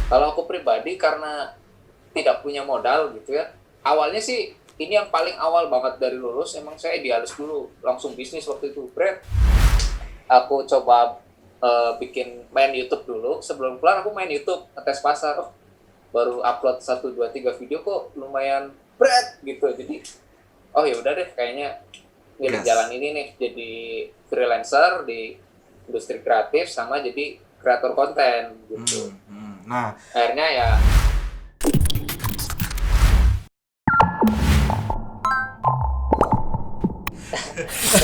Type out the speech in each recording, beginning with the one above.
Kalau aku pribadi karena tidak punya modal gitu ya. Awalnya sih ini yang paling awal banget dari lulus, emang saya idealis dulu, langsung bisnis waktu itu. Aku coba bikin main YouTube dulu. Sebelum pulang aku main YouTube, ngetes pasar. Oh, baru upload 1 2 3 video kok lumayan berat gitu. Jadi oh ya udah deh, kayaknya milih jalan Gas. ini nih, jadi freelancer di industri kreatif sama jadi kreator konten gitu. Nah, Akhirnya ya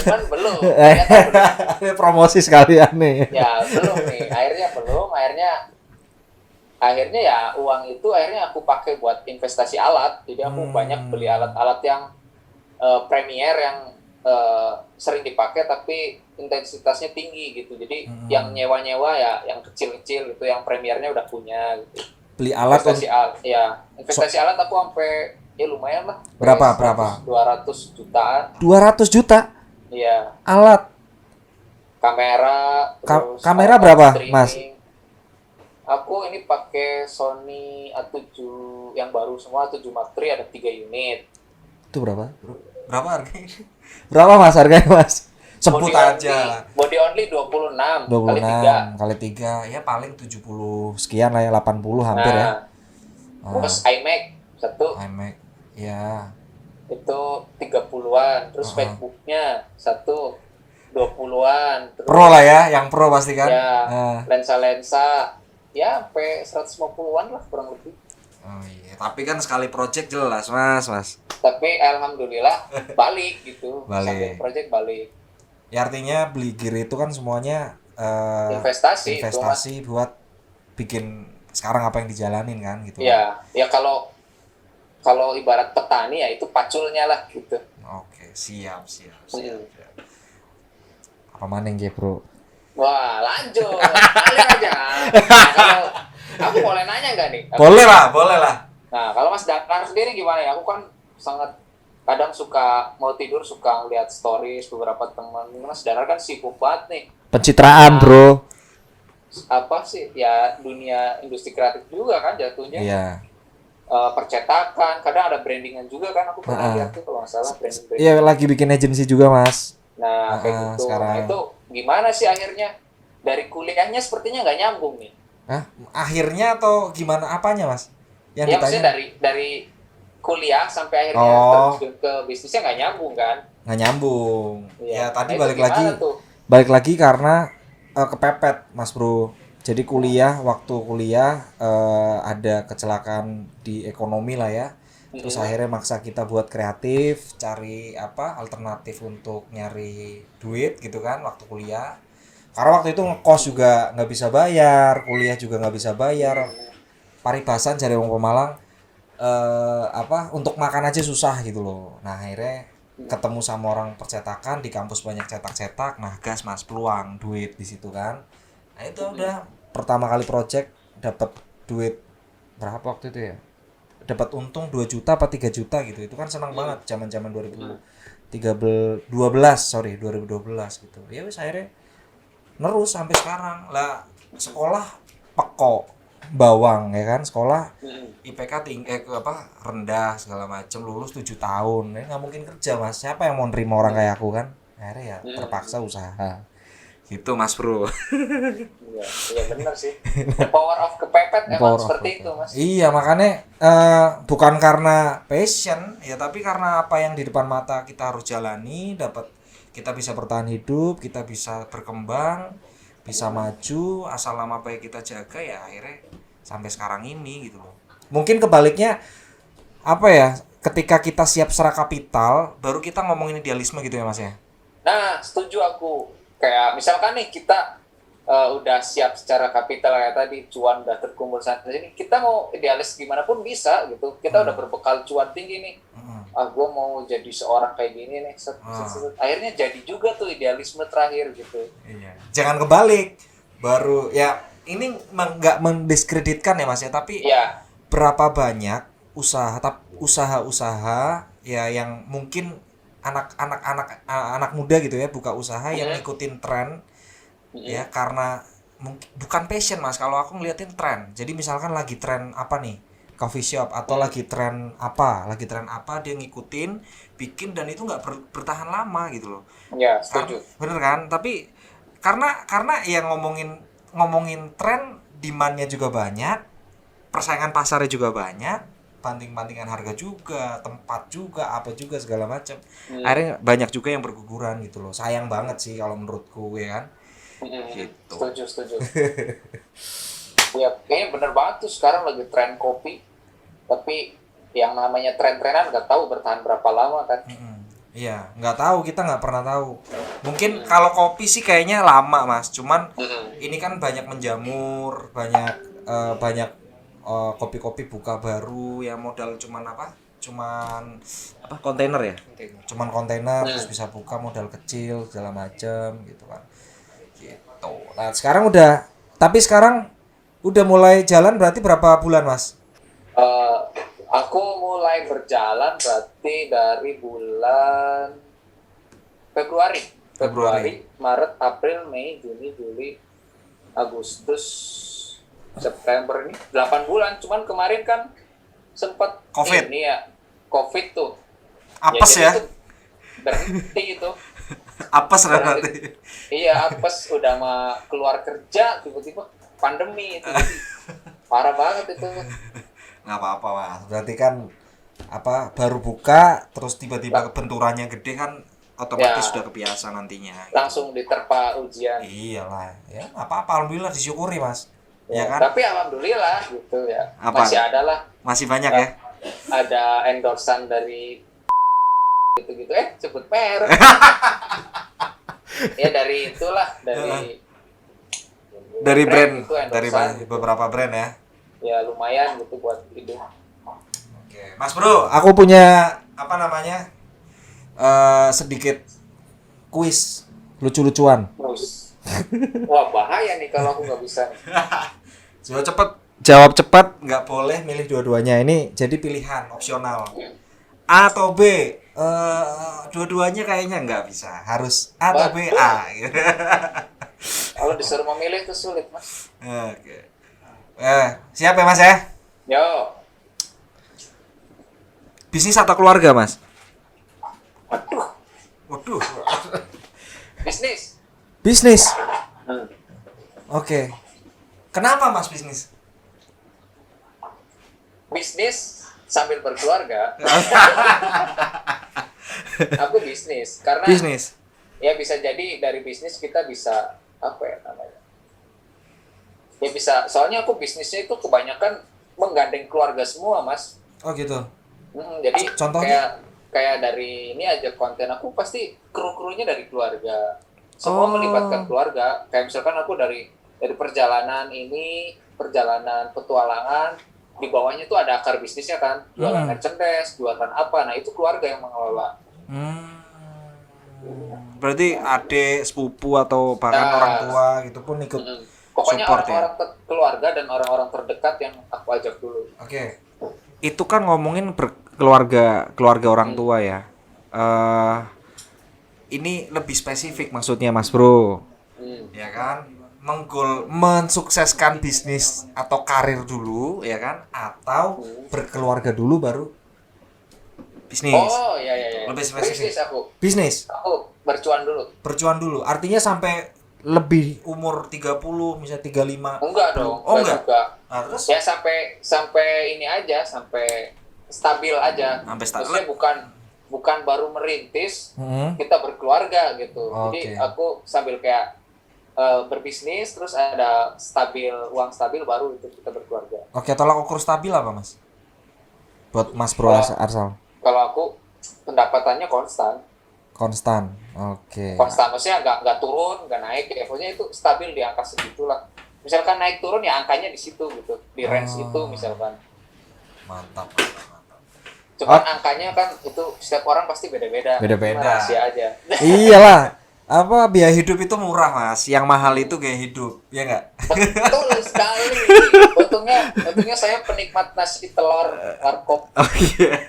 cuman belum, ternyata belum. ini promosi sekalian nih. Ya belum nih, akhirnya ya uang itu akhirnya aku pakai buat investasi alat. Jadi aku banyak beli Hmm, alat-alat yang Premiere yang sering dipakai tapi intensitasnya tinggi gitu. Jadi yang hmm. nyewa-nyewa ya yang kecil-kecil gitu, yang Premiere-nya udah punya gitu. Beli alat so, Investasi alat aku sampai ya lumayan lah, sampai berapa 100 berapa? 200 jutaan. 200 juta Iya, alat. kamera, terus Kamera alat-alat berapa, Mas? streaming. Aku ini pakai Sony A7 yang baru semua, A7 Mark III, ada 3 unit. Itu berapa? Berapa harganya? Berapa Mas harganya, Mas? Sebut Body only, aja. body only 26 dua puluh kali enam 3. kali 3 ya paling 70 sekian lah ya, 80 hampir ya. Nah, terus Ah, iMac satu iMac. Ya. itu 30-an, terus Heeh. MacBooknya satu 20-an, Pro lah terus ya, yang pro pasti kan. ya Ah. lensa-lensa ya sampai 150-an lah kurang lebih. Oh iya, tapi kan sekali project jelas, Mas. Tapi alhamdulillah balik gitu, sambil Balik. project balik. Ya artinya beli gear itu kan semuanya Investasi itu mas. investasi buat bikin sekarang apa yang dijalanin kan gitu kan. Ya, ya kalau kalau ibarat petani ya itu paculnya lah gitu. Oke, Hmm. siap. Apa maning ya, Bro? Wah, lanjut. Ngalir aja. Nah, kalau aku boleh nanya nggak nih? Boleh lah. Nah, kalau Mas Dakar sendiri gimana ya? Aku kan sangat kadang suka mau tidur suka lihat stories beberapa teman. Mas Dakar kan sibuk banget nih Pencitraan, sama Bro. apa sih ya, dunia industri kreatif juga kan jatuhnya. Iya. Percetakan, kadang ada brandingan juga kan, aku pernah Heeh. lihat tuh kalau nggak salah Iya, branding-branding. lagi bikin agency juga, Mas. Nah, kayak Heeh, gitu. Nah, sekarang. itu gimana sih akhirnya? Dari kuliahnya sepertinya nggak nyambung nih. Hah? Akhirnya atau gimana apanya, Mas? Yang Ya, maksudnya ditanya? dari kuliah sampai akhirnya Oh, terjun ke bisnisnya nggak nyambung kan? nggak nyambung. Iya. Ya Nah, tadi itu gimana tuh? balik lagi karena kepepet, Mas Bro. Jadi waktu kuliah ada kecelakaan di ekonomi lah ya. Terus Mm-mm. akhirnya maksa kita buat kreatif, cari apa alternatif untuk nyari duit gitu kan waktu kuliah. Karena waktu itu ngekos juga nggak bisa bayar, kuliah juga nggak bisa bayar. Paribasan cari wong Pemalang apa untuk makan aja susah gitu loh. Nah akhirnya ketemu sama orang percetakan di kampus banyak cetak-cetak, nah gas mas peluang duit di situ kan. Nah itu Mm-mm. udah pertama kali project dapat duit berapa waktu itu ya? Dapat untung 2 juta apa 3 juta gitu. Itu kan senang Mm-mm. banget zaman-zaman Mm-mm. 2013 12 sorry 2012 gitu. Ya wis akhirnya nerus sampai sekarang lah. Sekolah peko bawang ya kan, sekolah Mm-mm. IPK tinggi apa rendah segala macem, lulus 7 tahun ya nggak mungkin kerja mas, siapa yang mau nerima orang kayak aku kan, akhirnya ya Mm-mm. terpaksa usaha gitu mas bro. Iya, iya benar sih. The power of kepepet emang Power of seperti itu, corporate. Mas. Iya makanya bukan karena passion ya, tapi karena apa yang di depan mata kita harus jalani, dapat kita bisa bertahan hidup, kita bisa berkembang, bisa maju, asal nama baik kita jaga ya akhirnya sampai sekarang ini gitu loh. Mungkin kebaliknya apa ya, ketika kita siap secara kapital baru kita ngomongin idealisme gitu ya mas ya. Nah, setuju aku. Kayak misalkan nih kita udah siap secara kapital kayak tadi, cuan udah terkumpul sana sini, kita mau idealis gimana pun bisa gitu. Kita udah berbekal cuan tinggi nih. Hmm. Ah, gue mau jadi seorang kayak gini nih. Akhirnya jadi juga tuh idealisme terakhir gitu. Iya. Jangan kebalik. Baru ya ini nggak mendiskreditkan ya mas ya, tapi Iya. berapa banyak usaha-usaha ya yang mungkin anak muda gitu ya buka usaha yang Mm-mm. ngikutin tren Mm-mm. ya karena mungkin bukan passion Mas, kalau aku ngeliatin tren. Jadi misalkan lagi tren apa nih, coffee shop atau lagi tren apa dia ngikutin, bikin dan itu nggak bertahan lama gitu loh. Ya, setuju. Bener kan? Tapi karena ya ngomongin tren, demand-nya juga banyak, persaingan pasarnya juga banyak, banting-bantingan harga juga, tempat juga, apa juga segala macam. Akhirnya banyak juga yang berguguran gitu loh. Sayang banget sih kalau menurutku ya kan. Gitu. Setuju. Ya, kayaknya bener banget tuh sekarang lagi tren kopi. Tapi yang namanya tren-trenan nggak tahu bertahan berapa lama kan. Iya, nggak tahu, kita nggak pernah tahu. Mungkin kalau kopi sih kayaknya lama Mas. Cuman ini kan banyak menjamur, banyak kopi-kopi buka baru yang modal cuman kontainer ya. Cuman kontainer terus bisa buka modal kecil segala macam gitu kan. Gitu. Nah, tapi sekarang udah mulai jalan berarti berapa bulan Mas? Aku mulai berjalan berarti dari bulan Februari, Maret, April, Mei, Juni, Juli, Agustus, September, ini 8 bulan. Cuman kemarin kan sempat COVID. ini ya, COVID tuh. Apes ya? Berhenti itu. Apes berarti. Iya, apes, udah mau keluar kerja tiba-tiba pandemi itu. Jadi, parah banget itu. Nggak apa-apa Mas, berarti kan baru buka terus tiba-tiba benturannya gede kan, otomatis sudah kebiasa nantinya. Langsung diterpa ujian. Iyalah, ya apa-apa, alhamdulillah disyukuri Mas. Ya kan? Tapi alhamdulillah gitu ya. Apa? Masih ada lah. Masih banyak ya. Ada endorsan dari gitu-gitu. Sebut merek. Ya dari itulah, dari brand, gitu, dari beberapa brand ya. Ya lumayan gitu buat hidup. Oke, Mas Bro, aku punya sedikit kuis lucu-lucuan. Wah, bahaya nih kalau aku nggak bisa. Jawab cepat, nggak boleh milih dua-duanya. Ini jadi pilihan opsional. A atau B? Dua-duanya kayaknya nggak bisa. Harus A atau B? A. Kalau disuruh memilih itu sulit, Mas. Oke. Siap ya Mas ya? Yo. Bisnis atau keluarga Mas? Waduh. Bisnis. Oke. Kenapa Mas bisnis? Bisnis sambil berkeluarga. Aku bisnis karena Bisnis. Ya bisa jadi dari bisnis kita bisa apa ya namanya? Ya bisa, soalnya aku bisnisnya itu kebanyakan menggandeng keluarga semua, Mas. Oh gitu. Jadi contohnya kayak dari ini aja konten aku pasti kru-krunya dari keluarga. Semua melibatkan keluarga. Kayak misalkan aku dari perjalanan petualangan, di bawahnya tuh ada akar bisnisnya kan, jualan merchandise, jualan apa. Nah, itu keluarga yang mengelola. Berarti adik, sepupu atau bahkan orang tua gitu pun ikut. Pokoknya support, orang-orang keluarga dan orang-orang terdekat yang aku ajak dulu. Oke. Itu kan ngomongin keluarga orang tua ya. Ini lebih spesifik maksudnya Mas Bro. Ya kan? Mensukseskan bisnis atau karir dulu ya kan, atau berkeluarga dulu baru bisnis. Oh iya. Lebih spesifik. Bisnis aku bercuan dulu. Artinya sampai lebih umur 30 misalnya 35. Enggak dong. Enggak. Nah, terus ya sampai ini aja, sampai stabil aja. Maksudnya bukan baru merintis, kita berkeluarga gitu. Jadi aku sambil kayak berbisnis terus ada uang stabil baru itu kita berkeluarga. Oke, tolak ukur stabil apa Mas? Buat Mas Bro Arsal. Kalau aku pendapatannya konstan. Oke. Konstan maksudnya nggak turun, nggak naik, ya pokoknya itu stabil di angka segitulah. Misalkan naik turun ya angkanya di situ gitu, di range itu misalkan. Mantap. Cuman angkanya kan itu setiap orang pasti beda-beda. Rahasia aja. Iyalah. Biaya hidup itu murah Mas, yang mahal itu gaya hidup, ya nggak? Betul sekali. Untungnya saya penikmat nasi telur warkop. Oh iya.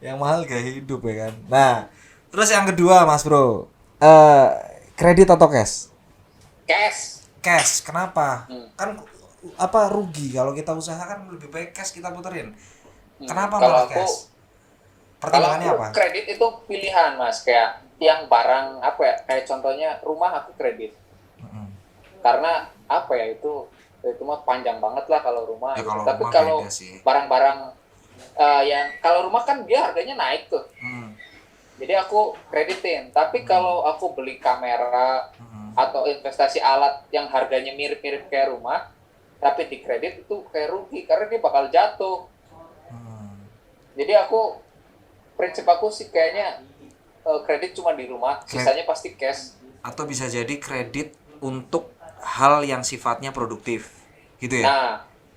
Yang mahal gaya hidup ya kan. Nah, terus yang kedua Mas Bro, kredit atau cash? cash. Kenapa? Hmm. Kan rugi kalau kita usaha kan lebih baik cash kita puterin. Kenapa Kalau malah cash? kalau Pertimbangannya aku apa? kredit itu pilihan mas, kayak yang barang apa ya, kayak contohnya rumah aku kredit Mm-mm. karena apa ya, itu mah panjang banget lah kalau rumah Ya gitu. kalau Tapi rumah kalau beda sih. barang-barang yang kalau rumah kan dia harganya naik tuh, Mm. jadi aku kreditin. Tapi kalau aku beli kamera Mm-mm. atau investasi alat yang harganya mirip-mirip kayak rumah tapi di kredit, itu kayak rugi karena dia bakal jatuh. Mm. Jadi prinsip aku sih kayaknya kredit cuma di rumah, sisanya pasti cash. Atau bisa jadi kredit untuk hal yang sifatnya produktif gitu ya. Nah,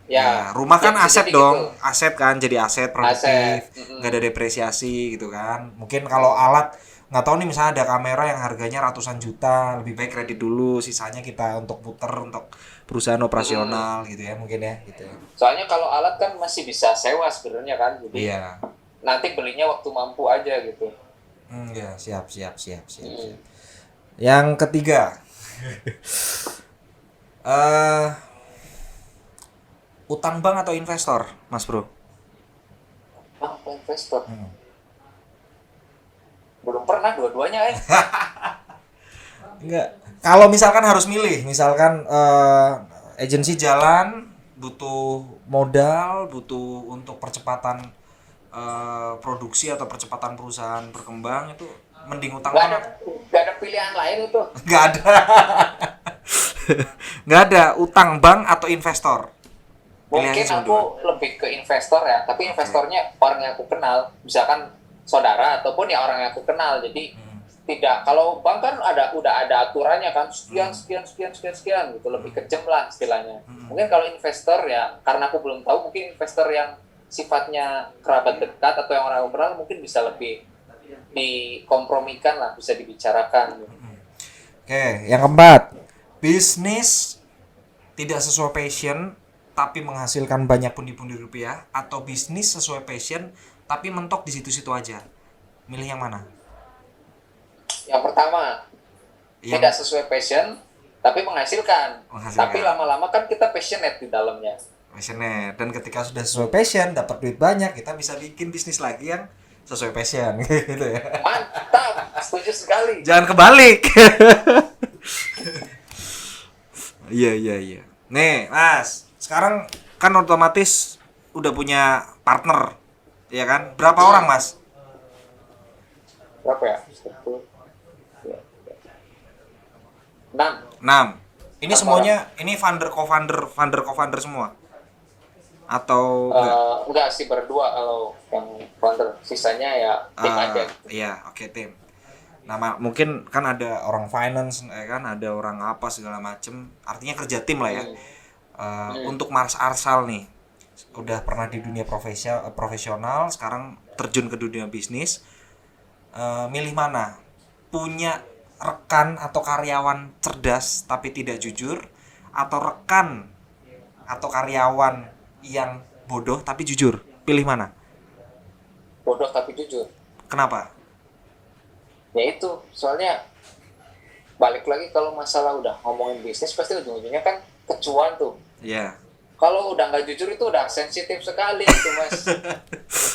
Ya, ya, rumah ya kan bisa aset jadi dong, gitu. aset kan, jadi aset Aset. produktif, nggak ada depresiasi gitu kan. Mungkin kalau Hmm. alat nggak tahu nih, misalnya ada kamera yang harganya ratusan juta, lebih baik kredit dulu, sisanya kita untuk puter untuk perusahaan operasional gitu ya, mungkin ya gitu ya. Soalnya kalau alat kan masih bisa sewa sebenarnya kan, jadi Iya. nanti belinya waktu mampu aja gitu. Ya, siap. Hmm. Yang ketiga, eh utang bank atau investor, Mas Bro? Investor Hmm. belum pernah dua-duanya Enggak. Kalau misalkan harus milih, misalkan agensi jalan butuh modal, butuh untuk percepatan produksi atau percepatan perusahaan berkembang, itu mending utang nggak ada banget. nggak ada pilihan lain itu. Nggak ada. Nggak ada utang bank atau investor. Pilihannya Mungkin cuma aku dua. lebih ke investor ya, tapi investornya orang yang aku kenal, misalkan saudara ataupun ya orang yang aku kenal. Jadi tidak, kalau bank kan udah ada aturannya kan, sekian gitu, lebih kejam lah istilahnya. Mungkin kalau investor ya, karena aku belum tahu, mungkin investor yang sifatnya kerabat dekat atau yang orang aku kenal mungkin bisa lebih dikompromikan lah, bisa dibicarakan gitu. Oke, yang keempat, bisnis tidak sesuai passion tapi menghasilkan banyak pundi-pundi rupiah, atau bisnis sesuai passion tapi mentok di situ-situ aja. Milih yang mana? Yang pertama, tidak sesuai passion tapi menghasilkan. Tapi lama-lama kan kita passionate di dalamnya. Passionate, dan ketika sudah sesuai passion, dapat duit banyak, kita bisa bikin bisnis lagi yang sesuai passion gitu ya. Mantap, setuju sekali. Jangan kebalik. Iya. Nih, Mas, sekarang kan otomatis udah punya partner, ya kan? Berapa orang, Mas? Berapa ya? 6. 6. Ini 6 semuanya, ini founder semua? Atau enggak sih, berdua kalau yang founder, sisanya ya tim aja. Iya, oke, tim. Nama mungkin kan ada orang finance, kan ada orang apa segala macem. Artinya kerja tim lah ya. Untuk Mars Arsal nih, udah pernah di dunia profesional, sekarang terjun ke dunia bisnis. Milih mana? Punya rekan atau karyawan cerdas tapi tidak jujur, atau rekan atau karyawan yang bodoh tapi jujur? Pilih mana? Bodoh tapi jujur. Kenapa? Ya itu, soalnya balik lagi kalau masalah udah ngomongin bisnis pasti ujung-ujungnya kan kecuan tuh. Iya. Kalau udah nggak jujur itu udah sensitif sekali itu, Mas.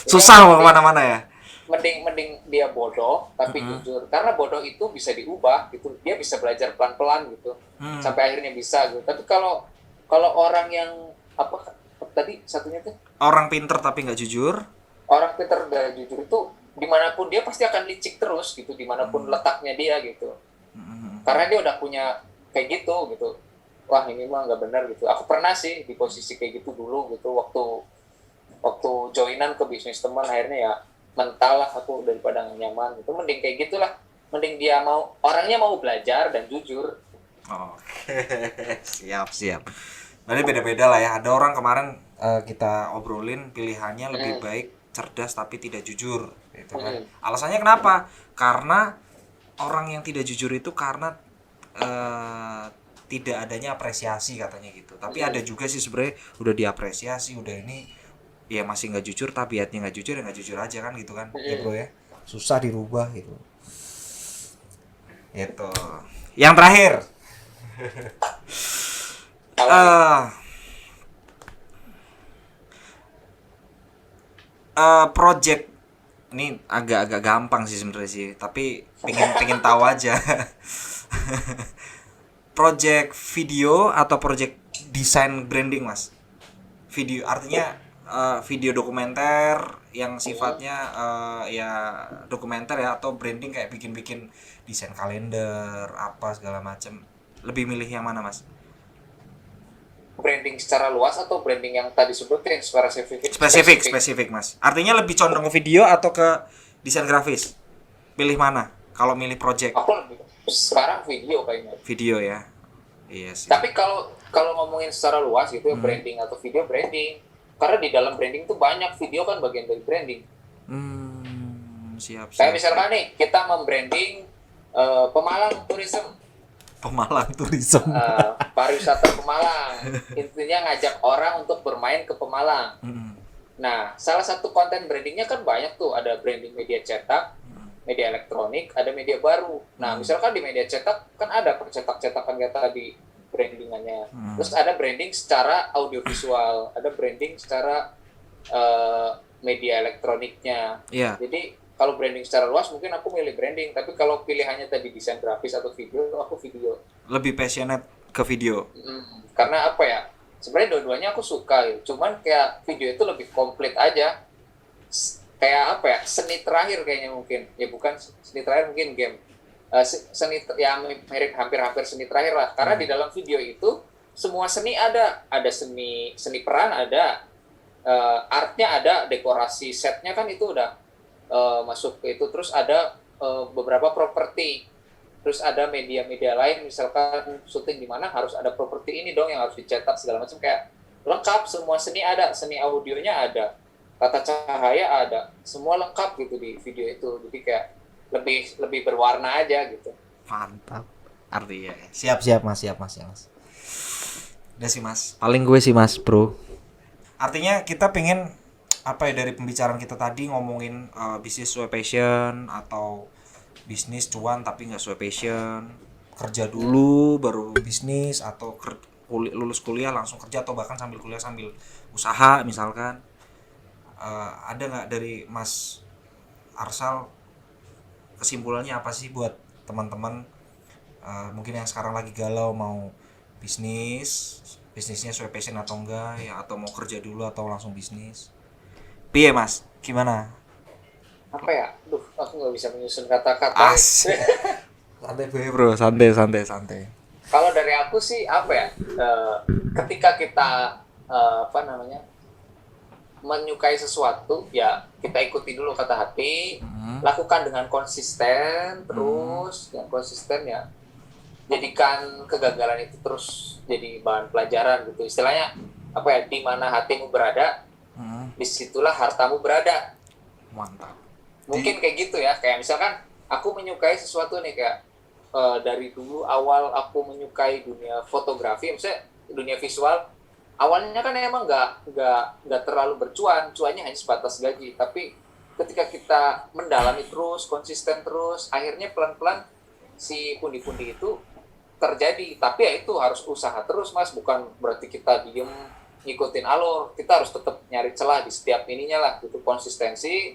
Susah mau kemana-mana ya. Mending dia bodoh tapi jujur, karena bodoh itu bisa diubah gitu, dia bisa belajar pelan-pelan gitu sampai akhirnya bisa gitu. Tapi kalau orang yang apa tadi satunya tuh, orang pinter tapi nggak jujur, orang pinter gak jujur itu dimanapun dia pasti akan licik terus gitu, dimanapun letaknya dia gitu, karena dia udah punya kayak gitu. Wah, ini mah nggak benar gitu. Aku pernah sih di posisi kayak gitu dulu gitu, waktu joinan ke bisnis teman, akhirnya ya mental lah aku daripada nyaman gitu. Mending kayak gitulah, mending dia orangnya mau belajar dan jujur. Oke. siap. Berarti beda-beda lah ya. Ada orang kemarin kita obrolin pilihannya lebih baik cerdas tapi tidak jujur gitu kan. Alasannya kenapa? Karena orang yang tidak jujur itu karena tidak adanya apresiasi katanya gitu. Tapi ada juga sih sebenarnya udah diapresiasi, udah ini ya masih nggak jujur, tabiatnya nggak jujur, ya nggak jujur aja kan gitu kan. Ya bro ya, susah dirubah gitu. Itu yang terakhir. awalnya? Project ini agak-agak gampang sih sebenarnya sih, tapi pengen tahu aja. Project video atau project desain branding, Mas? Video artinya video dokumenter yang sifatnya ya dokumenter ya, atau branding kayak bikin-bikin desain kalender apa segala macam. Lebih milih yang mana, Mas? Branding secara luas atau branding yang tadi sebutin secara Spesifik, Mas. Artinya lebih condong ke video atau ke desain grafis? Pilih mana? Kalau milih project? Aku lebih sekarang video kayaknya. Video ya. Iya sih. Tapi kalau kalau ngomongin secara luas gitu ya, branding atau video branding. Karena di dalam branding tuh banyak, video kan bagian dari branding. Siap. Kayak misalkan nih, kita membranding Pemalang Tourism. Pemalang Tourism. Pariwisata Pemalang. Intinya ngajak orang untuk bermain ke Pemalang. Nah, salah satu konten brandingnya kan banyak tuh. Ada branding media cetak, media elektronik, ada media baru. Nah, misalkan di media cetak kan ada percetak-cetakan kayak tadi brandingannya. Terus ada branding secara audiovisual, ada branding secara media elektroniknya. Iya. Jadi kalau branding secara luas mungkin aku milih branding, tapi kalau pilihannya tadi desain grafis atau video, aku video. Lebih passionate ke video. Karena apa ya? Sebenarnya dua-duanya aku suka ya. Cuman kayak video itu lebih komplit aja. Kayak apa ya? Seni terakhir kayaknya mungkin. Ya bukan seni terakhir, mungkin game. Seni ya mirip hampir-hampir seni terakhir lah. Karena di dalam video itu semua seni ada. Ada seni peran ada, artnya ada, dekorasi setnya kan itu udah masuk ke itu. Terus ada beberapa properti. Terus ada media-media lain, misalkan syuting di mana harus ada properti ini dong yang harus dicetak segala macam, kayak lengkap, semua seni ada, seni audionya ada, tata cahaya ada, semua lengkap gitu di video itu. Jadi kayak lebih berwarna aja gitu. Mantap. Artinya siap Mas. Udah sih Mas. Paling gue sih Mas, Bro. Artinya kita pengen apa ya, dari pembicaraan kita tadi ngomongin bisnis sesuai passion atau bisnis cuan tapi nggak sesuai passion, kerja dulu baru bisnis, atau lulus kuliah langsung kerja, atau bahkan sambil kuliah sambil usaha misalkan. Ada nggak dari Mas Arsal kesimpulannya apa sih buat teman-teman mungkin yang sekarang lagi galau mau bisnisnya sesuai passion atau enggak ya, atau mau kerja dulu atau langsung bisnis? Piye Mas, gimana? Apa ya? Aku nggak bisa menyusun kata-kata. Santai bro, santai. Kalau dari aku sih apa ya? Ketika kita menyukai sesuatu, ya kita ikuti dulu kata hati, lakukan dengan konsisten, terus yang konsisten ya jadikan kegagalan itu terus jadi bahan pelajaran gitu. Istilahnya apa ya? Di mana hatimu berada, disitulah hartamu berada. Mantap. Mungkin kayak gitu ya. Kayak misalkan aku menyukai sesuatu nih, kayak dari dulu awal aku menyukai dunia fotografi, misalnya dunia visual. Awalnya kan emang nggak terlalu cuannya hanya sebatas gaji. Tapi ketika kita mendalami terus, konsisten terus, akhirnya pelan-pelan si pundi-pundi itu terjadi. Tapi ya itu harus usaha terus Mas, bukan berarti kita diem ngikutin alur. Kita harus tetap nyari celah di setiap ininya lah, gitu, konsistensi.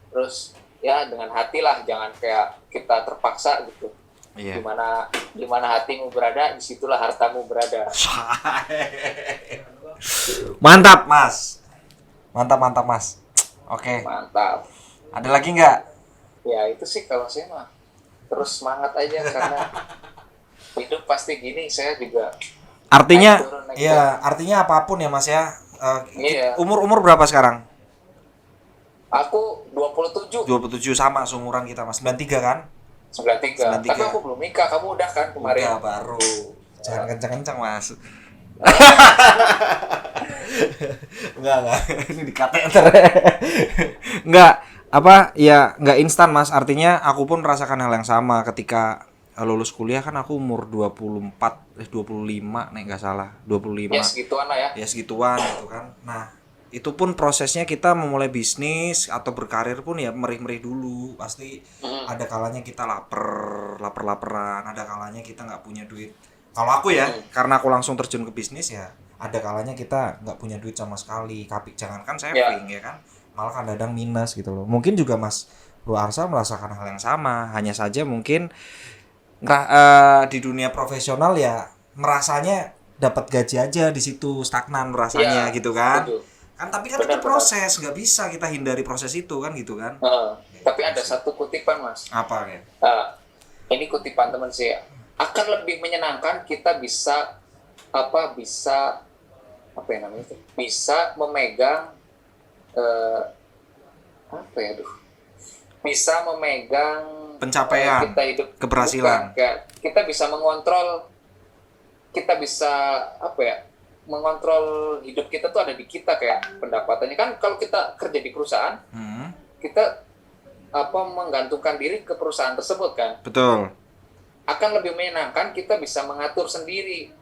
Terus ya dengan hati lah, jangan kayak kita terpaksa gitu. Iya. Dimana hatimu berada, disitulah hartamu berada. Mantap Mas. Oke. Mantap. Ada lagi nggak? Ya itu sih kalau saya mah terus semangat aja, karena hidup pasti gini. Saya juga artinya artinya apapun ya Mas ya. Iya. Umur berapa sekarang? Aku 27 sama seumuran kita Mas. 93 kan? 93. Tapi aku belum nikah. Kamu udah kan kemarin? Udah, baru. Jangan kencang-kencang Mas. Enggak. Ini dikateter. Enggak, enggak instan Mas. Artinya aku pun merasakan hal yang sama ketika lulus kuliah. Kan aku umur 25 nih enggak salah. 25. Ya segituan lah ya. Ya segituan gitu kan. Nah, itu pun prosesnya kita memulai bisnis atau berkarir pun ya merih-merih dulu. Pasti ada kalanya kita laperan, ada kalanya kita nggak punya duit Kalau aku ya, karena aku langsung terjun ke bisnis ya, ada kalanya kita nggak punya duit sama sekali. Jangankan saving ya kan, malah kadang minus gitu loh. Mungkin juga Mas Bro Arsa merasakan hal yang sama. Hanya saja mungkin di dunia profesional ya merasanya dapat gaji aja di situ, stagnan rasanya gitu kan. Setuju. Kan tapi kan itu Benar, proses, nggak bisa kita hindari proses itu kan gitu kan. Tapi ada satu kutipan Mas. Apa ya? Ini kutipan teman saya. Akan lebih menyenangkan kita bisa apa ya namanya itu? Bisa memegang bisa memegang Pencapaian, kita hidup, keberhasilan. kita bisa mengontrol, kita bisa mengontrol hidup kita tuh ada di kita, kayak pendapatannya kan. Kalau kita kerja di perusahaan, kita menggantungkan diri ke perusahaan tersebut kan. Betul. Akan lebih menyenangkan kita bisa mengatur sendiri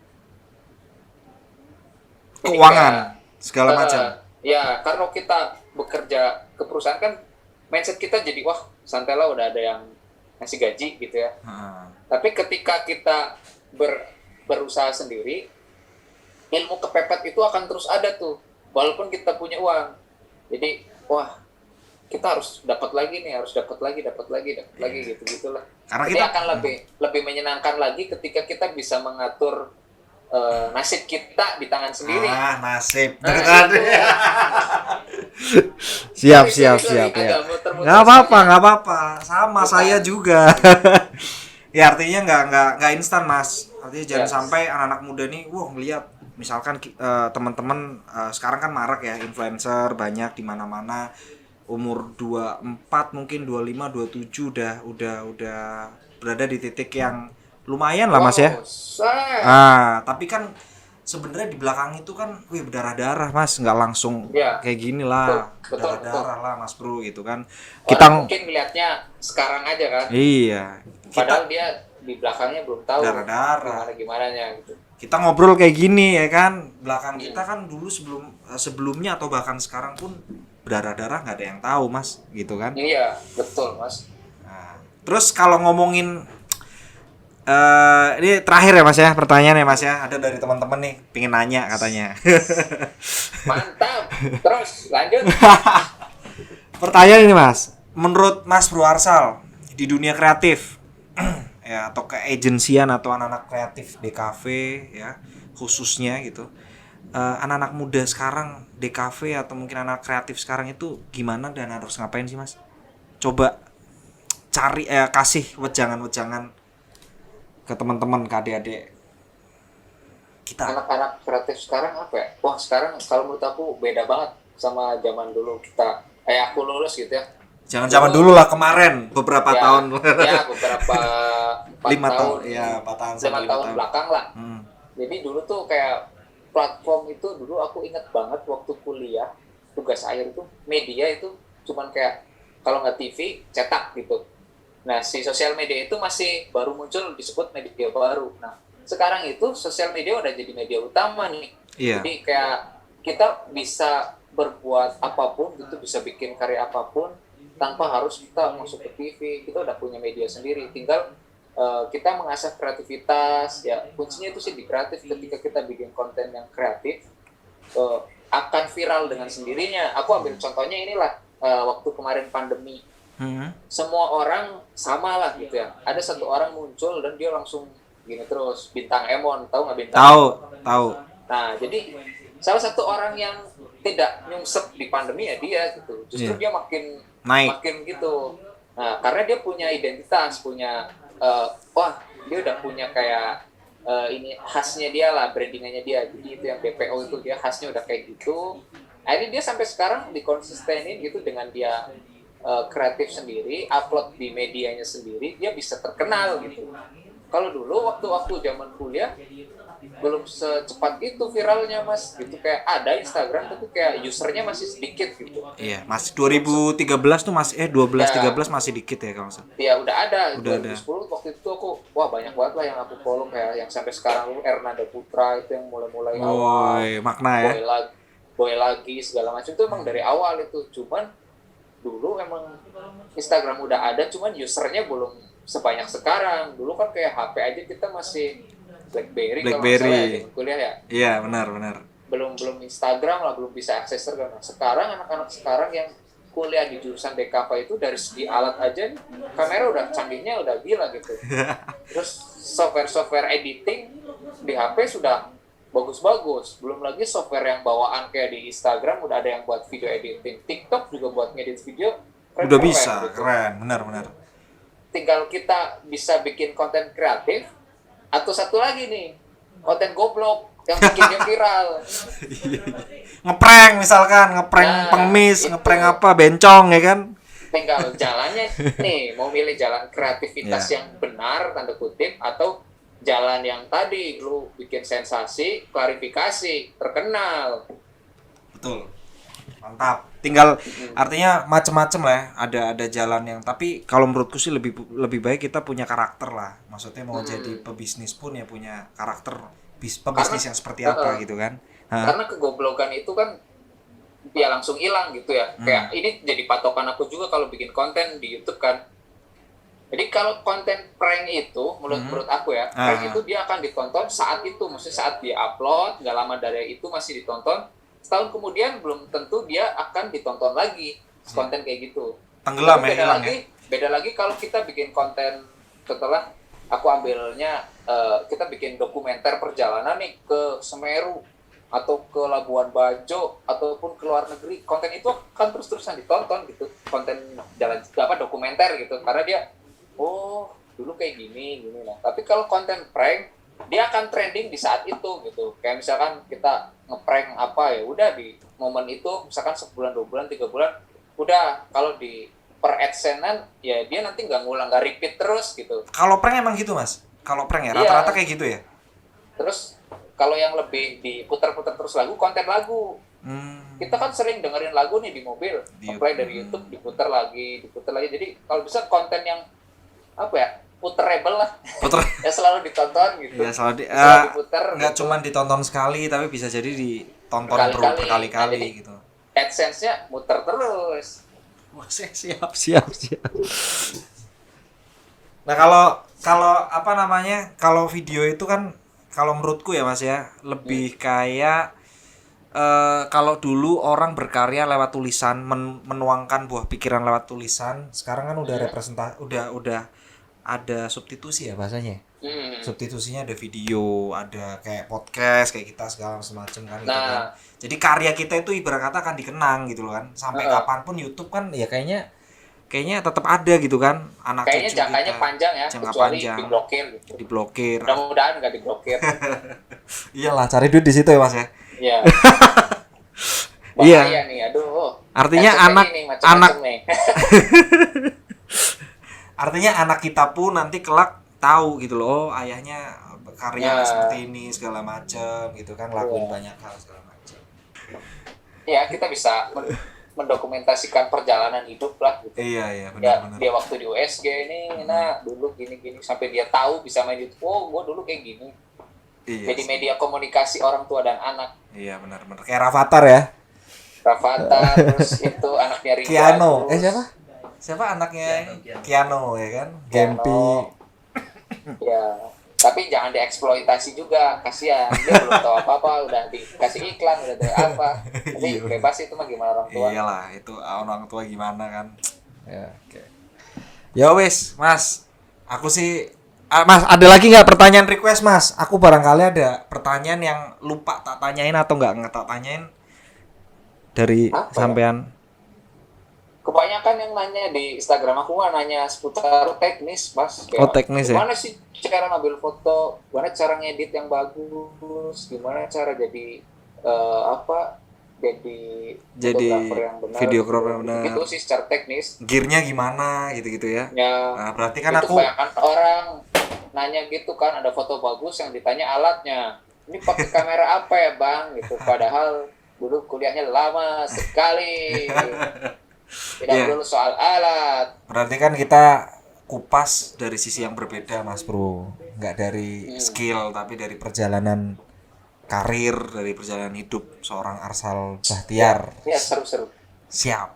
Keuangan segala macam. Ya, karena kita bekerja ke perusahaan kan mindset kita jadi wah santai lah, udah ada yang ngasih gaji gitu ya. Tapi ketika kita berusaha sendiri, ilmu kepepet itu akan terus ada tuh walaupun kita punya uang. Jadi wah kita harus dapat lagi nih, harus dapat lagi gitu-gitulah. Karena kita akan lebih menyenangkan lagi ketika kita bisa mengatur nasib kita di tangan sendiri. Nasib. Siap ya. Nggak apa-apa. Sama saya juga. Ya artinya nggak instan Mas. Artinya jangan sampai anak-anak muda nih, ngelihat misalkan teman-teman sekarang kan marak ya influencer banyak di mana-mana. Umur 24 mungkin 25 27 udah berada di titik yang lumayan lah Mas ya. Tapi kan sebenarnya di belakang itu kan berdarah-darah Mas, nggak langsung kayak gini lah. Berdarah-darah lah Mas Bro gitu kan. Kita mungkin melihatnya sekarang aja kan. Iya. Padahal dia di belakangnya belum tahu darah-darah gimana gitu. Kita ngobrol kayak gini ya kan, belakang kita kan dulu sebelumnya atau bahkan sekarang pun berdarah-darah nggak ada yang tahu Mas gitu kan. Iya betul Mas. Terus kalau ngomongin ini terakhir ya Mas ya, pertanyaan ya Mas ya, ada dari teman-teman nih pingin nanya katanya. Mantap. Terus lanjut. Pertanyaan ini Mas, menurut Mas Bro Arsal di dunia kreatif ya atau keagensian atau anak-anak kreatif DKV ya khususnya gitu, anak-anak muda sekarang DKV atau mungkin anak kreatif sekarang itu gimana dan harus ngapain sih Mas? Coba cari kasih wejangan-wejangan ke teman-teman, ke adik-adik kita. Anak-anak kreatif sekarang apa ya? Wah sekarang kalau menurut aku beda banget sama zaman dulu kita. Kayak aku lulus gitu ya. Jangan zaman dulu lah, kemarin beberapa tahun. Ya beberapa 5 tahun. Ya 4 tahun 5 tahun belakang lah. Jadi dulu tuh kayak platform itu dulu aku ingat banget waktu kuliah tugas akhir itu media itu cuman kayak kalau nggak TV cetak gitu. Nah si sosial media itu masih baru muncul, disebut media baru. Nah sekarang itu sosial media udah jadi media utama nih. Jadi kayak kita bisa berbuat apapun gitu, bisa bikin karya apapun tanpa harus kita masuk ke TV. Kita udah punya media sendiri, tinggal kita mengasah kreativitas ya. Kuncinya itu sih di kreatif. Ketika kita bikin konten yang kreatif akan viral dengan sendirinya. Aku ambil contohnya inilah waktu kemarin pandemi, semua orang sama lah gitu ya. Ada satu orang muncul dan dia langsung gini terus, Bintang Emon, tahu nggak Bintang? Tahu. Nah jadi salah satu orang yang tidak nyungsep di pandemi ya dia gitu. Justru dia makin gitu. Nah karena dia punya identitas, punya dia udah punya kayak ini khasnya dia lah, brandingannya dia. Jadi itu yang BPO itu dia khasnya udah kayak gitu. Akhirnya dia sampai sekarang dikonsistenin gitu dengan dia kreatif sendiri, upload di medianya sendiri, dia bisa terkenal gitu. Kalau dulu waktu aku zaman kuliah belum secepat itu viralnya Mas, gitu. Kayak ada Instagram tapi kayak usernya masih sedikit gitu. Iya, masih 2013 tuh masih 12-13 masih dikit ya kalau salah. Iya, udah ada. Udah 2010 waktu itu aku banyak banget lah yang aku follow, kayak yang sampai sekarang Ernanda Putra itu yang mulai awal. Makna ya. Boy lagi segala macam itu emang dari awal itu. Cuman dulu emang Instagram udah ada, cuman usernya belum sebanyak sekarang. Dulu kan kayak HP aja kita masih BlackBerry kalau nggak BlackBerry. salah ya, zaman kuliah ya. Iya, benar. Belum Instagram lah, belum bisa akses Instagram. Nah, sekarang anak-anak sekarang yang kuliah di jurusan DKV itu dari segi alat aja kamera udah canggihnya udah gila gitu. Terus software editing di HP sudah bagus-bagus. Belum lagi software yang bawaan kayak di Instagram udah ada yang buat video editing. TikTok juga buat ngedit video keren, Udah bisa, gitu. keren, benar. Tinggal kita bisa bikin konten kreatif atau satu lagi nih, konten goblok yang bikin dia viral. Ngeprank misalkan, ngeprank pengemis, itu. ngeprank apa, bencong ya kan? Tinggal jalannya nih, mau milih jalan kreativitas yang benar tanda kutip atau jalan yang tadi lu bikin sensasi, klarifikasi, terkenal. Betul. Mantap. Tinggal artinya macem-macem lah ya. Ada jalan yang, tapi kalau menurutku sih lebih baik kita punya karakter lah. Maksudnya mau jadi pebisnis pun ya punya karakter pebisnis yang seperti apa gitu kan. Karena kegoblokan itu kan ya langsung hilang gitu ya. Kayak ini jadi patokan aku juga kalau bikin konten di YouTube kan. Jadi kalau konten prank itu menurut aku ya, prank itu dia akan ditonton saat itu, maksudnya saat dia upload, nggak lama dari itu masih ditonton. Setahun kemudian belum tentu dia akan ditonton lagi konten kayak gitu. Tenggelam Tapi ya, hilang ya. Beda lagi kalau kita bikin konten setelah aku ambilnya kita bikin dokumenter perjalanan nih ke Semeru atau ke Labuan Bajo ataupun ke luar negeri, konten itu akan terus-terusan ditonton gitu, konten jalan dokumenter gitu, karena dia dulu kayak gini lah. Tapi kalau konten prank dia akan trending di saat itu gitu. Kayak misalkan kita ngeprank apa ya udah di momen itu misalkan sebulan, 2 bulan, 3 bulan udah, kalau di per AdSense-an ya dia nanti nggak ngulang, nggak repeat terus gitu. Kalau prank emang gitu Mas? Kalau prank ya rata-rata kayak gitu ya? Terus kalau yang lebih diputar-putar terus konten lagu. Kita kan sering dengerin lagu nih di mobil, play dari YouTube, diputar lagi. Jadi kalau bisa konten yang apa ya, puterable lah. Ya selalu ditonton gitu. Ya selalu diputar. Nggak gitu. Cuma ditonton sekali, tapi bisa jadi ditonton berkali-kali nah, gitu. AdSense-nya muter terus. Wah, siap. Nah, kalau apa namanya? Kalau video itu kan kalau menurutku ya Mas ya, lebih kayak kalau dulu orang berkarya lewat tulisan, menuangkan buah pikiran lewat tulisan, sekarang kan udah udah ada substitusi ya bahasanya. Substitusinya ada video, ada kayak podcast kayak kita segala semacam kan gitu kan. Jadi karya kita itu ibarat kata akan dikenang gitu loh kan. Sampai kapanpun YouTube kan ya kayaknya tetap ada gitu kan. Anak kayaknya cucu jangkanya kita, panjang ya, kecuali diblokir gitu. Diblokir. Mudah-mudahan nggak diblokir. Iyalah, cari duit di situ ya Mas ya. Iya. Iya. Nih, aduh. Artinya anak nih. Artinya anak kita pun nanti kelak tahu gitu loh, ayahnya karya seperti ini segala macam gitu kan, lakuin banyak hal segala macam. Ya, kita bisa mendokumentasikan perjalanan hidup lah gitu. Iya, benar. Dia waktu di USG ini, dulu gini sampai dia tahu bisa main YouTube. Gua dulu kayak gini. Iya. Jadi media komunikasi orang tua dan anak. Iya, benar. Kayak Rafathar ya. Terus itu anaknya Ringo. Keanu. Siapa anaknya? Keanu ya kan? Gempi. Ya, tapi jangan dieksploitasi juga, kasihan. Dia belum tahu apa-apa, udah dikasih iklan, udah tahu apa. Jadi bebas itu mah gimana orang tua. Iyalah, itu orang tua gimana kan. Ya, oke. Ya wis, Mas. Aku sih Mas, ada lagi nggak pertanyaan request Mas? Aku barangkali ada pertanyaan yang lupa tak tanyain atau nggak tak tanyain dari sampean. Kebanyakan yang nanya di Instagram aku nanya seputar teknis, Mas. Kayak, teknis ya? Gimana sih cara ngambil foto? Gimana cara ngedit yang bagus? Gimana cara jadi jadi videographer yang benar. Itu sih secara teknis. Gearnya gimana gitu-gitu ya? Nah, berarti kan aku kebanyakan orang nanya gitu kan, ada foto bagus yang ditanya alatnya. Ini pakai kamera apa ya, Bang? Gitu. Padahal dulu kuliahnya lama sekali. Tidak perlu soal alat. Berarti kan kita kupas dari sisi yang berbeda Mas Bro. Nggak dari skill tapi dari perjalanan karir, dari perjalanan hidup seorang Arsal Bahtiar. Ya seru-seru. Siap.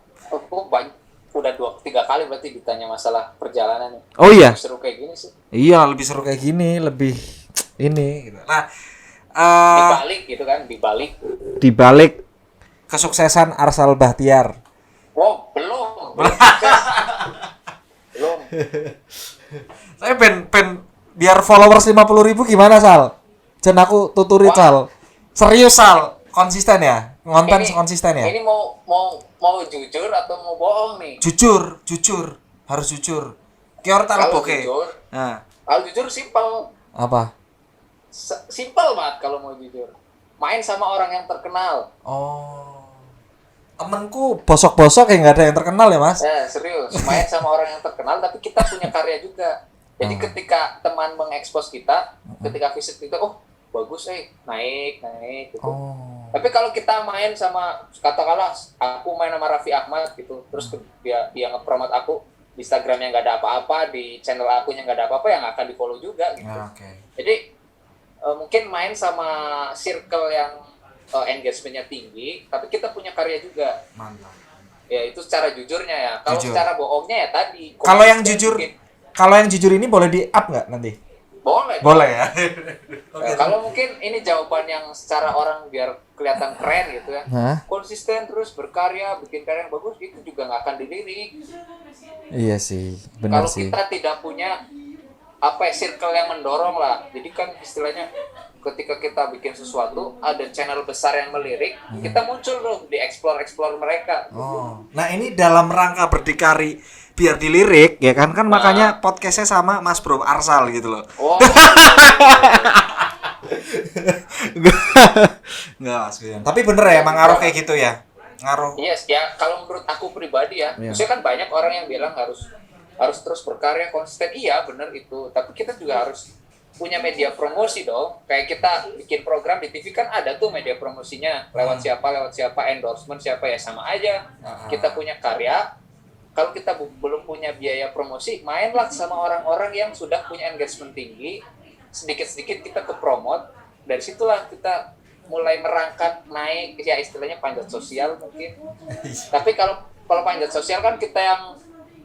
Udah 2-3 kali berarti ditanya masalah perjalanan. Oh iya. Lebih seru kayak gini sih. Iya, lebih seru kayak gini, lebih ini gitu. Nah, Dibalik gitu kan, dibalik. di balik kesuksesan Arsal Bahtiar. Wow, belum sukses. Belum. Saya pen biar followers 50.000 gimana Sal? Jen aku tuturi Wah. Sal. Serius Sal, konsisten ya? Ngonten Ini- konsisten ya? Ini mau jujur atau mau bohong nih? Jujur, harus jujur. Kior tak Kalau leboke. jujur, Nah, kalau jujur simpel. apa? Simpel banget kalau mau jujur. Main sama orang yang terkenal. Oh. Temenku bosok-bosok ya nggak ada yang terkenal ya Mas? Serius, main sama orang yang terkenal tapi kita punya karya juga. Jadi ketika teman mengekspos kita, ketika visit kita, oh bagus naik gitu. Oh. Tapi kalau kita main sama, katakanlah aku main sama Raffi Ahmad gitu, terus dia nge-promote aku di Instagramnya nggak ada apa-apa, di channel akunya nggak ada apa-apa, yang akan di follow juga gitu. Oke. Jadi mungkin main sama circle yang engagementnya tinggi, tapi kita punya karya juga. Mantap. Ya itu secara jujurnya ya. Kalau Jujur. secara bohongnya ya tadi. Kalau yang konsisten jujur, bikin. kalau yang jujur ini boleh di up nggak nanti? Boleh. Boleh ya. Kalau mungkin ini jawaban yang secara orang biar kelihatan keren gitu ya. Hah? Konsisten terus berkarya, bikin karya yang bagus, itu juga nggak akan dilirik. Iya sih, benar Kalau sih. kita tidak punya circle yang mendorong lah. Jadi kan istilahnya ketika kita bikin sesuatu, ada channel besar yang melirik, kita muncul dong di explore mereka. Oh, nah ini dalam rangka berdikari biar dilirik ya kan makanya podcastnya sama Mas Bro Arsal gitu loh. Oh, Enggak Mas Guyon. Tapi bener ya emang ngaruh kayak gitu ya. Ngaruh. yes ya. Kalau menurut aku pribadi ya, Iya. maksudnya kan banyak orang yang bilang harus terus berkarya konsisten. Iya bener itu. Tapi kita juga harus punya media promosi dong. Kayak kita bikin program di TV kan ada tuh media promosinya. Lewat siapa, endorsement siapa, ya sama aja. Kita punya karya. Kalau kita belum punya biaya promosi, mainlah sama orang-orang yang sudah punya engagement tinggi. Sedikit-sedikit kita ke promote. Dari situlah kita mulai merangkak naik, ya istilahnya panjat sosial mungkin. Tapi kalau panjat sosial kan kita yang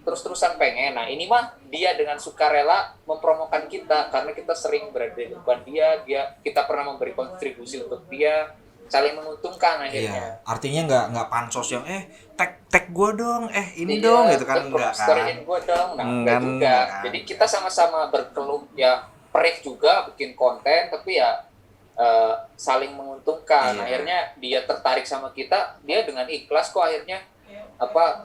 terus-terusan pengen. Nah ini mah dia dengan sukarela mempromokan kita karena kita sering berada di depan dia kita pernah memberi kontribusi untuk dia, saling menguntungkan akhirnya. Iya, artinya nggak pansos yang tag gua dong, ini Iya, dong gitu kan enggak kan. storyin gue dong, nah enggak juga. Kan. Jadi kita sama-sama berkeluh ya, perih juga bikin konten tapi ya saling menguntungkan. Iya. Akhirnya dia tertarik sama kita, dia dengan ikhlas kok akhirnya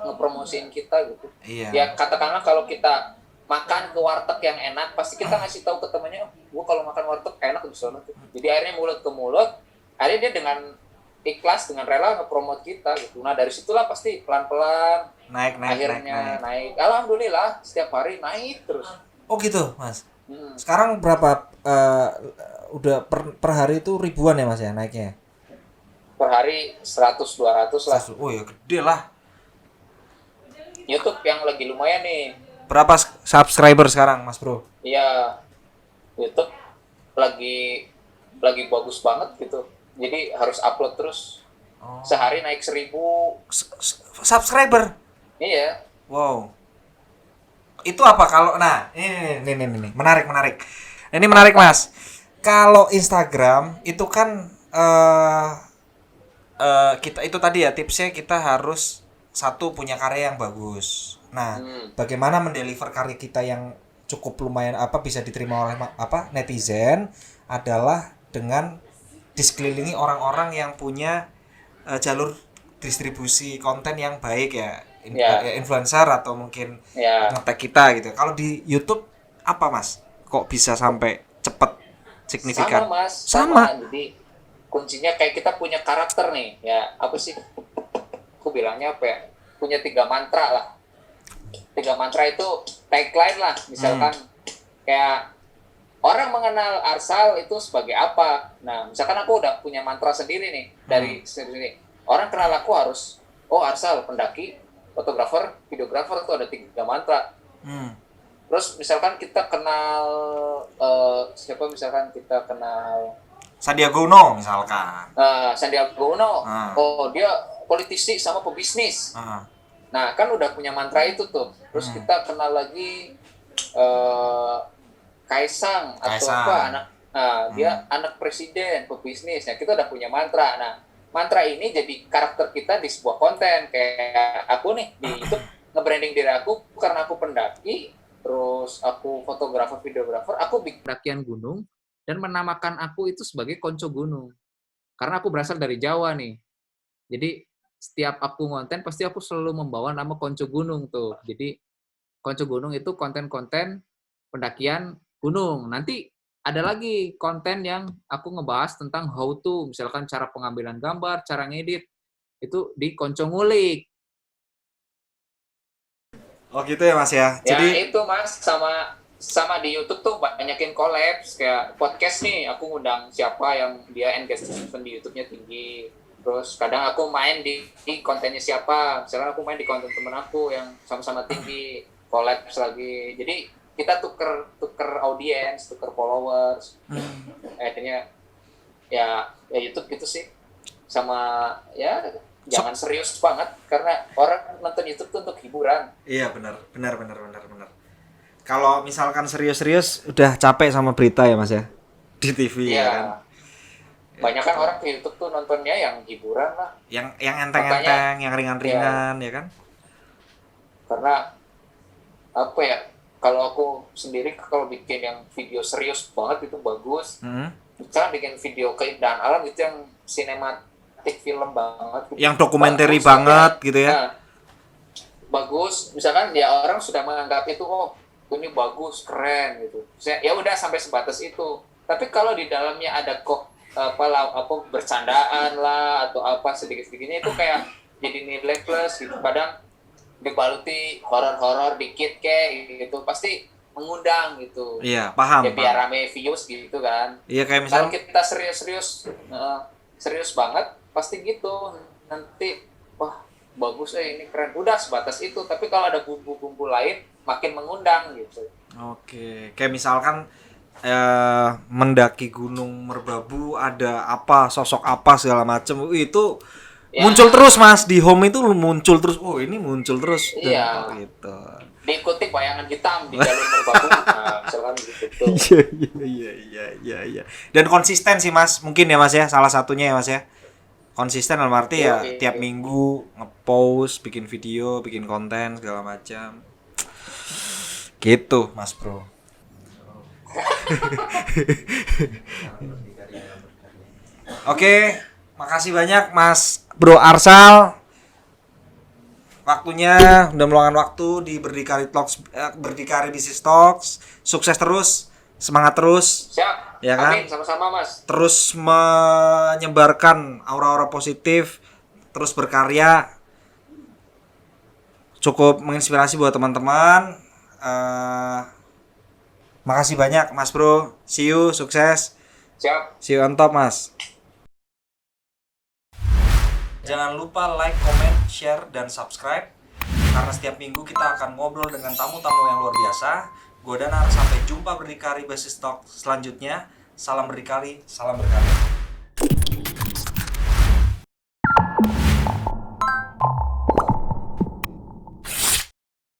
ngepromosiin kita gitu. Iya. Ya katakanlah kalau kita makan ke warteg yang enak, pasti kita ngasih tahu ke temannya, gua kalau makan warteg enak di sana tuh. Jadi akhirnya mulut ke mulut, akhirnya dia dengan ikhlas, dengan rela ngepromot kita gitu. Nah dari situlah pasti pelan-pelan Naik. akhirnya naik. Alhamdulillah setiap hari naik terus. Oh gitu, Mas. Hmm. Sekarang berapa udah per hari itu ribuan ya Mas ya naiknya? Per hari 100-200 lah. Oh ya gede lah. YouTube yang lagi lumayan nih. Berapa subscriber sekarang Mas Bro? Iya, YouTube lagi bagus banget gitu. Jadi harus upload terus. Oh. Sehari naik 1000. Subscriber? Iya. Wow. Itu apa kalau ini menarik. Ini menarik Mas. Kalau Instagram itu kan kita itu tadi ya tipsnya kita harus satu punya karya yang bagus. Nah, bagaimana mendeliver karya kita yang cukup lumayan bisa diterima oleh netizen adalah dengan disekelilingi orang-orang yang punya jalur distribusi konten yang baik ya. Influencer atau mungkin nge-tag kita gitu. Kalau di YouTube apa Mas? Kok bisa sampai cepet signifikan? Sama Mas. Sama. Jadi kuncinya kayak kita punya karakter nih. Ya, apa sih? Aku bilangnya apa ya? Punya 3 mantra lah. 3 mantra itu tagline lah. Misalkan kayak orang mengenal Arsal itu sebagai apa. Nah, misalkan aku udah punya mantra sendiri nih dari sendiri. Orang kenal aku harus, oh Arsal pendaki, fotografer, videografer itu ada 3 mantra. Terus misalkan kita kenal misalkan kita kenal Sandiaga Uno misalkan. Sandiaga Uno. Oh, dia politisi sama pebisnis. Nah, kan udah punya mantra itu tuh. Terus kita kenal lagi Kaisang atau apa Nah, dia anak presiden, pebisnis. Nah, kita udah punya mantra. Nah, mantra ini jadi karakter kita di sebuah konten. Kayak aku nih di YouTube nge-branding diri aku karena aku pendaki, terus aku fotografer, videografer, aku bikin pendakian gunung dan menamakan aku itu sebagai Konco Gunung. Karena aku berasal dari Jawa nih. Jadi setiap aku ngonten pasti aku selalu membawa nama Konco Gunung tuh. Jadi Konco Gunung itu konten-konten pendakian gunung. Nanti ada lagi konten yang aku ngebahas tentang how to, misalkan cara pengambilan gambar, cara ngedit, itu di Konco Ngulik. Oh gitu ya Mas ya. Ya Jadi itu Mas, sama sama di YouTube tuh banyakin collabs kayak podcast nih, aku ngundang siapa yang dia engagement di YouTube-nya tinggi. Terus kadang aku main di kontennya siapa, misalnya aku main di konten temen aku yang sama-sama tinggi, collabs lagi. Jadi kita tuker audiens, tuker followers. Akhirnya ya YouTube gitu sih. Sama ya jangan serius banget karena orang nonton YouTube tuh untuk hiburan. iya benar. Kalau misalkan serius-serius udah capek sama berita ya Mas ya di TV ya kan. Iya. Banyak kan orang ke YouTube tuh nontonnya yang hiburan lah. Yang enteng-enteng, yang ringan-ringan ya kan. Karena apa ya? Kalau aku sendiri kalau bikin yang video serius banget itu bagus. Misalnya bikin video keindahan alam gitu yang sinematik film banget. Gitu. Yang dokumenter Bagus, banget ya. gitu ya. Nah, bagus. Misalkan ya orang sudah menganggap itu ini bagus, keren gitu. Ya udah sampai sebatas itu. Tapi kalau di dalamnya ada kok apa bercandaan lah atau apa sedikit-sedikitnya itu kayak jadi nilai plus gitu. Kadang dibaluti horor-horor dikit kayak gitu pasti mengundang gitu. Iya, paham. Ya biar rame views gitu kan. Iya kayak Kalau misalnya kita serius banget pasti gitu. Nanti wah bagus ini keren. Udah sebatas itu. Tapi kalau ada bumbu-bumbu lain makin mengundang gitu. Oke, kayak misalkan mendaki Gunung Merbabu ada apa sosok apa segala macem itu Ya, muncul terus Mas di home itu muncul terus. Oh ini muncul terus. Iya. Gitu. diikuti bayangan hitam di jalur merbabu. Nah, misalkan gitu tuh. Iya. Dan konsisten sih Mas, mungkin ya Mas ya, salah satunya ya Mas ya. Konsisten dalam arti ya Iya. tiap minggu nge-post, bikin video, bikin konten segala macam. Gitu, Mas Bro. Oke, makasih banyak Mas Bro Arsal. Waktunya udah meluangkan waktu di Berdikari Talks, Berdikari Business Talks. Sukses terus, semangat terus. Siap. Ya kan? Amin, sama-sama Mas. Terus menyebarkan aura-aura positif, terus berkarya. Cukup menginspirasi buat teman-teman. Makasih banyak Mas Bro. See you, sukses. Siap. See you on top Mas. Jangan lupa like, comment, share, dan subscribe. Karena setiap minggu kita akan ngobrol dengan tamu-tamu yang luar biasa. Gue Danar, sampai jumpa Berdikari Business Talk selanjutnya. Salam berdikari, salam berkarya.